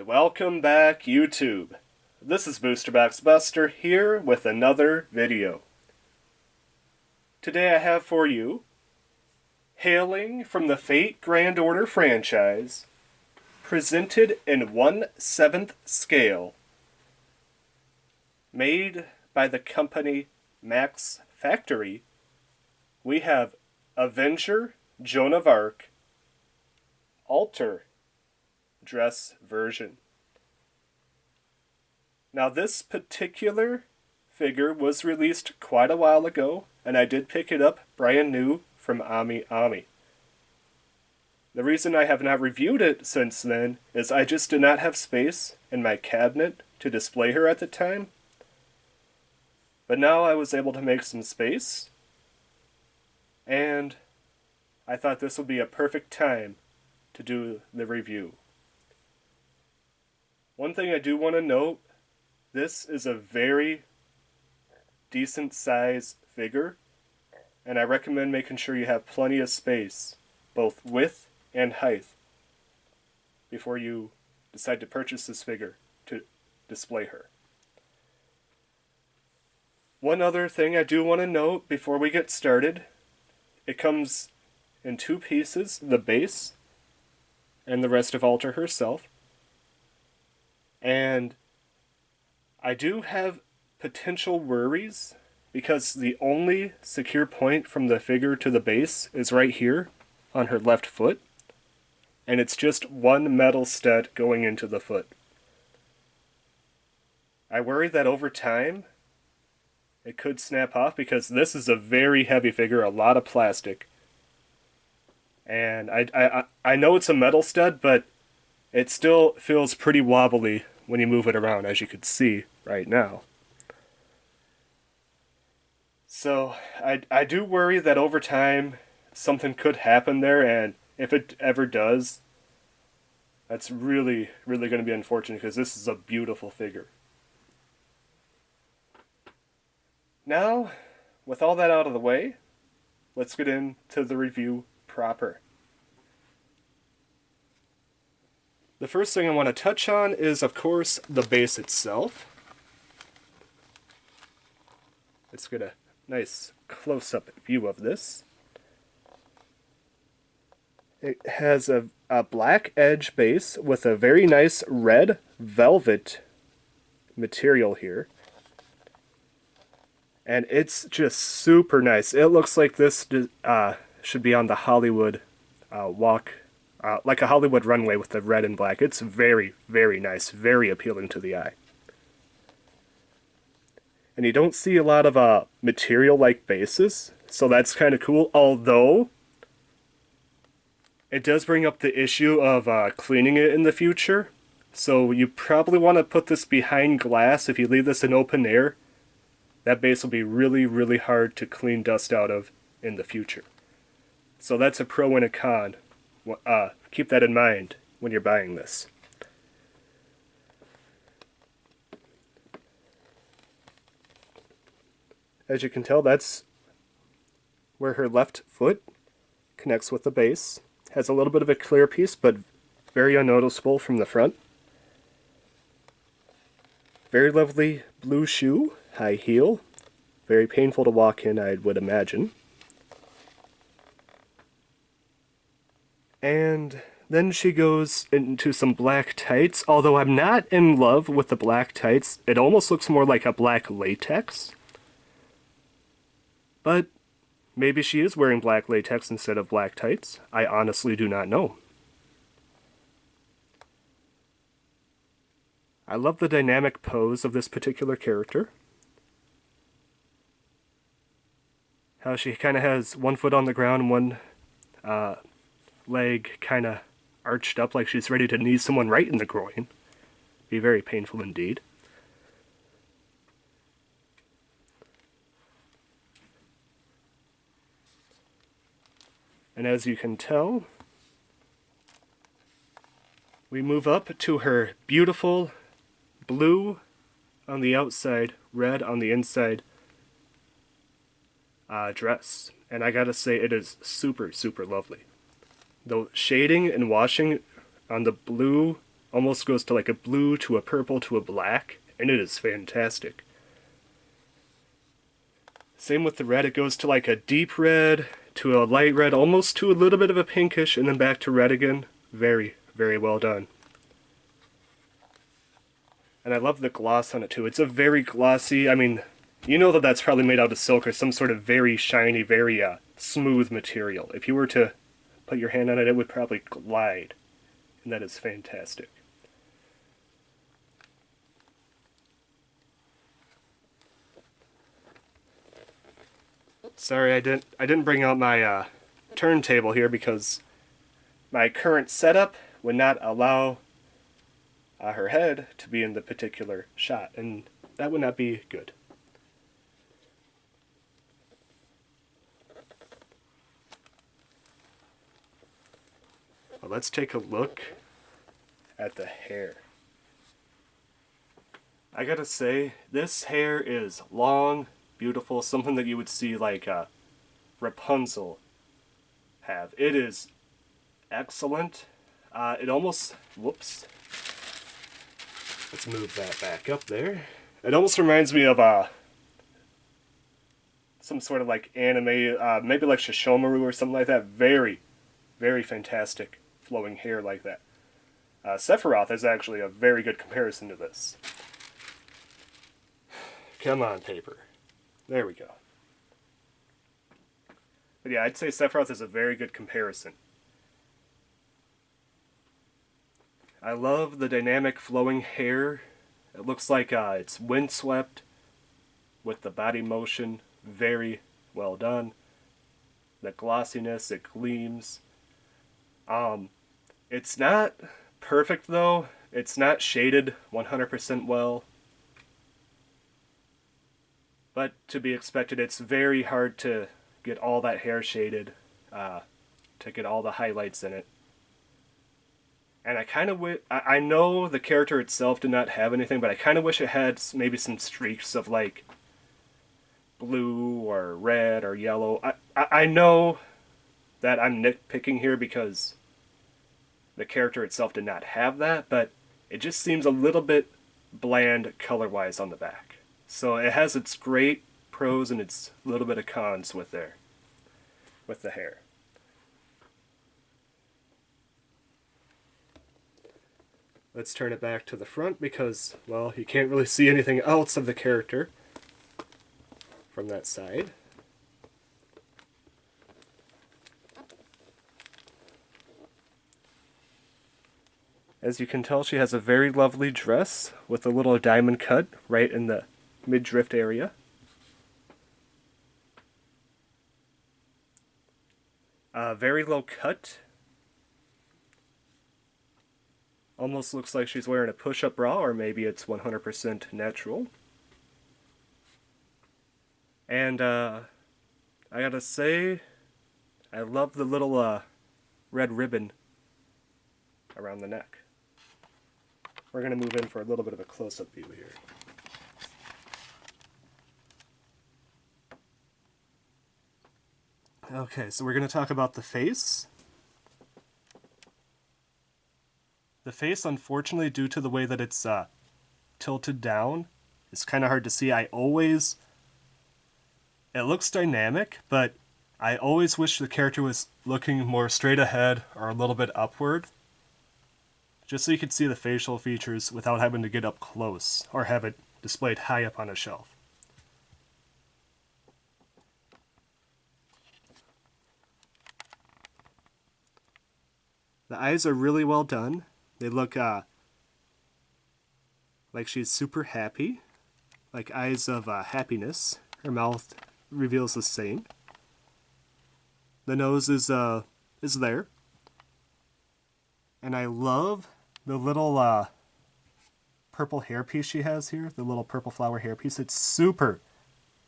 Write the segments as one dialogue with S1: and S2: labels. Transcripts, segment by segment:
S1: welcome back, YouTube. This is Boosterbox Buster here with another video. Today I have for you, hailing from the Fate Grand Order franchise, presented in 1/7 scale, made by the company Max Factory, we have Avenger Joan of Arc Alter dress version. Now this particular figure was released quite a while ago, and I did pick it up brand new from Ami Ami. The reason I have not reviewed it since then is I just did not have space in my cabinet to display her at the time. But now I was able to make some space, and I thought this would be a perfect time to do the review. One thing I do want to note, this is a very decent size figure, and I recommend making sure you have plenty of space, both width and height, before you decide to purchase this figure to display her. One other thing I do want to note before we get started, it comes in two pieces, the base and the rest of Alter herself. And I do have potential worries because the only secure point from the figure to the base is right here on her left foot, and it's just one metal stud going into the foot. I worry that over time it could snap off because this is a very heavy figure, a lot of plastic. And I know it's a metal stud, but it still feels pretty wobbly when you move it around, as you can see right now. So I do worry that over time something could happen there, and if it ever does, that's really going to be unfortunate because this is a beautiful figure. Now, with all that out of the way, let's get into the review proper. The first thing I want to touch on is, of course, the base itself. Let's get a nice close-up view of this. It has a black edge base with a very nice red velvet material here. And it's just super nice. It looks like this should be on the Hollywood walk, like a Hollywood runway with the red and black. It's very, very nice, very appealing to the eye. And you don't see a lot of material-like bases, so that's kind of cool, although it does bring up the issue of cleaning it in the future. So you probably want to put this behind glass. If you leave this in open air, that base will be really, really hard to clean dust out of in the future. So that's a pro and a con. Keep that in mind when you're buying this. As you can tell, that's where her left foot connects with the base. Has a little bit of a clear piece, but very unnoticeable from the front. Very lovely blue shoe, high heel. Very painful to walk in, I would imagine. And then she goes into some black tights, although I'm not in love with the black tights. It almost looks more like a black latex. But maybe she is wearing black latex instead of black tights. I honestly do not know. I love the dynamic pose of this particular character. How she kind of has one foot on the ground and one leg kind of arched up like she's ready to knee someone right in the groin. Be very painful indeed. And as you can tell, we move up to her beautiful blue on the outside, red on the inside dress. And I gotta say, it is super, super lovely. The shading and washing on the blue almost goes to like a blue to a purple to a black, and it is fantastic. Same with the red, it goes to like a deep red, to a light red, almost to a little bit of a pinkish, and then back to red again. Very, very well done. And I love the gloss on it too. It's a very glossy, I mean, you know that that's probably made out of silk or some sort of very shiny, very smooth material. If you were to put your hand on it, it would probably glide. And that is fantastic. Sorry, I didn't bring out my turntable here because my current setup would not allow her head to be in the particular shot, and that would not be good. Well, let's take a look at the hair. I gotta say, this hair is long, beautiful, something that you would see like Rapunzel have. It is excellent. It almost, whoops. Let's move that back up there. It almost reminds me of some sort of like anime, maybe like Shishomaru or something like that. Very, very fantastic flowing hair like that. Sephiroth is actually a very good comparison to this. Come on, paper. There we go. But yeah, I'd say Sephiroth is a very good comparison. I love the dynamic flowing hair. It looks like it's windswept with the body motion. Very well done. The glossiness, it gleams. It's not perfect though. It's not shaded 100% well. But to be expected, it's very hard to get all that hair shaded, to get all the highlights in it. And I kind of I know the character itself did not have anything, but I kind of wish it had maybe some streaks of like blue or red or yellow. I know that I'm nitpicking here because the character itself did not have that, but it just seems a little bit bland color-wise on the back. So it has its great pros and its little bit of cons with the hair. Let's turn it back to the front because, well, you can't really see anything else of the character from that side. As you can tell, she has a very lovely dress with a little diamond cut right in the midriff area. Very low cut. Almost looks like she's wearing a push-up bra, or maybe it's 100% natural. And I gotta say, I love the little red ribbon around the neck. We're gonna move in for a little bit of a close-up view here. Okay, so we're gonna talk about the face. The face, unfortunately, due to the way that it's tilted down, is kind of hard to see. It looks dynamic, but I always wish the character was looking more straight ahead or a little bit upward, just so you could see the facial features without having to get up close or have it displayed high up on a shelf. The eyes are really well done. They look like she's super happy, like eyes of happiness. Her mouth reveals the same. The nose is there, and I love the little purple hairpiece she has here. The little purple flower hairpiece. It's super,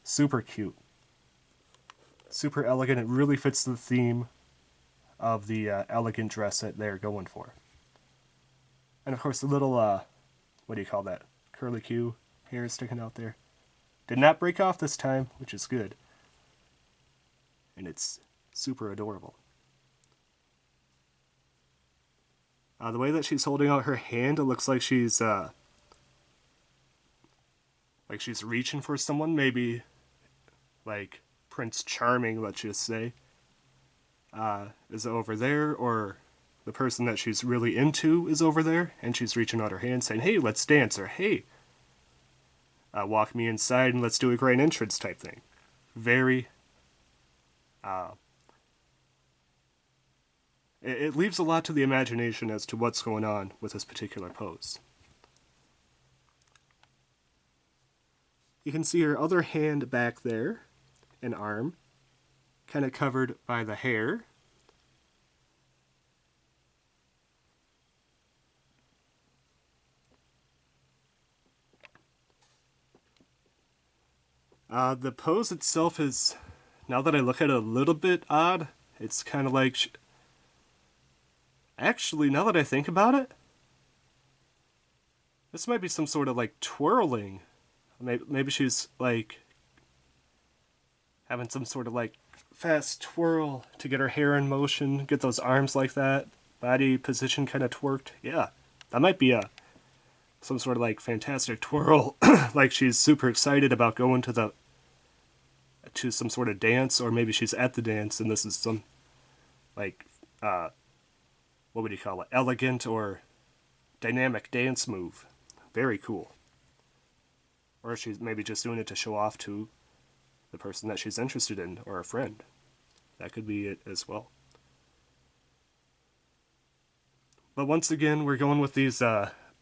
S1: super cute, super elegant. It really fits the theme of the elegant dress that they're going for. And of course the little, what do you call that? Curly Q hair sticking out there. Did not break off this time, which is good. And it's super adorable. The way that she's holding out her hand, it looks like she's reaching for someone, maybe like Prince Charming, let's just say, is over there, or the person that she's really into is over there, and she's reaching out her hand saying, hey, let's dance, or hey, walk me inside and let's do a grand entrance type thing. Very, it leaves a lot to the imagination as to what's going on with this particular pose. You can see her other hand back there, an arm, kind of covered by the hair. The pose itself is, now that I look at it, a little bit odd. It's kind of like, actually, now that I think about it, this might be some sort of like twirling. Maybe she's like having some sort of like fast twirl to get her hair in motion, get those arms like that, body position kind of twerked. Yeah, that might be some sort of like fantastic twirl, like she's super excited about going to some sort of dance, or maybe she's at the dance and this is some like what would you call it, elegant or dynamic dance move. Very cool. Or she's maybe just doing it to show off to the person that she's interested in, or a friend. That could be it as well. But once again, we're going with these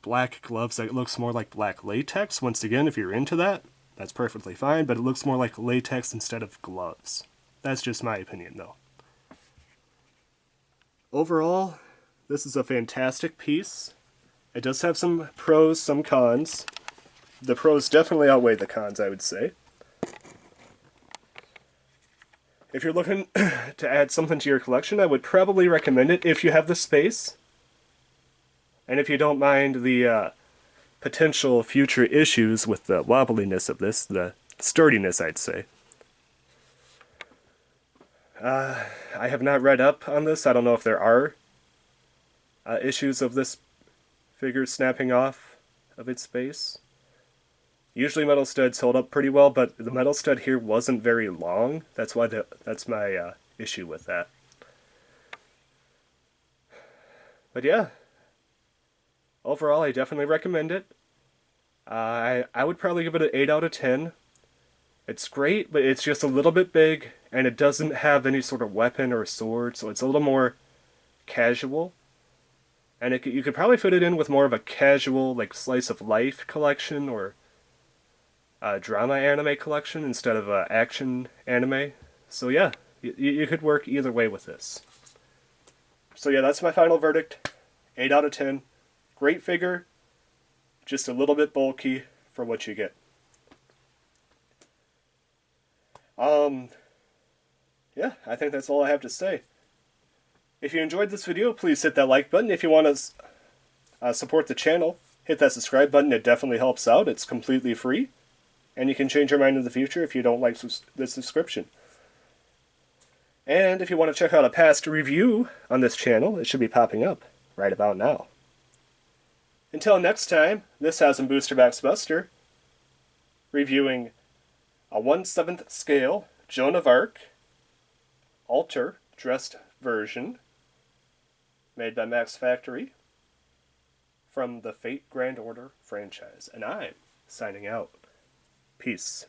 S1: black gloves that looks more like black latex. Once again, if you're into that, that's perfectly fine, but it looks more like latex instead of gloves. That's just my opinion, though. Overall, this is a fantastic piece. It does have some pros, some cons. The pros definitely outweigh the cons, I would say. If you're looking to add something to your collection, I would probably recommend it if you have the space. And if you don't mind the potential future issues with the wobbliness of this, the sturdiness, I'd say. I have not read up on this. I don't know if there are issues of this figure snapping off of its base. Usually metal studs hold up pretty well, but the metal stud here wasn't very long. That's why that's my issue with that. But yeah, overall I definitely recommend it. I would probably give it an 8 out of 10. It's great, but it's just a little bit big, and it doesn't have any sort of weapon or sword, so it's a little more casual. And you could probably fit it in with more of a casual, like, slice of life collection, or drama anime collection instead of action anime. So yeah, you could work either way with this. So yeah, that's my final verdict. 8 out of 10. Great figure, just a little bit bulky for what you get. Yeah, I think that's all I have to say. If you enjoyed this video, please hit that like button. If you want to support the channel, hit that subscribe button. It definitely helps out. It's completely free. And you can change your mind in the future if you don't like the subscription. And if you want to check out a past review on this channel, it should be popping up right about now. Until next time, this has been Booster Box Buster, reviewing a 1/7 scale Joan of Arc Alter dressed version made by Max Factory from the Fate Grand Order franchise. And I'm signing out. Peace.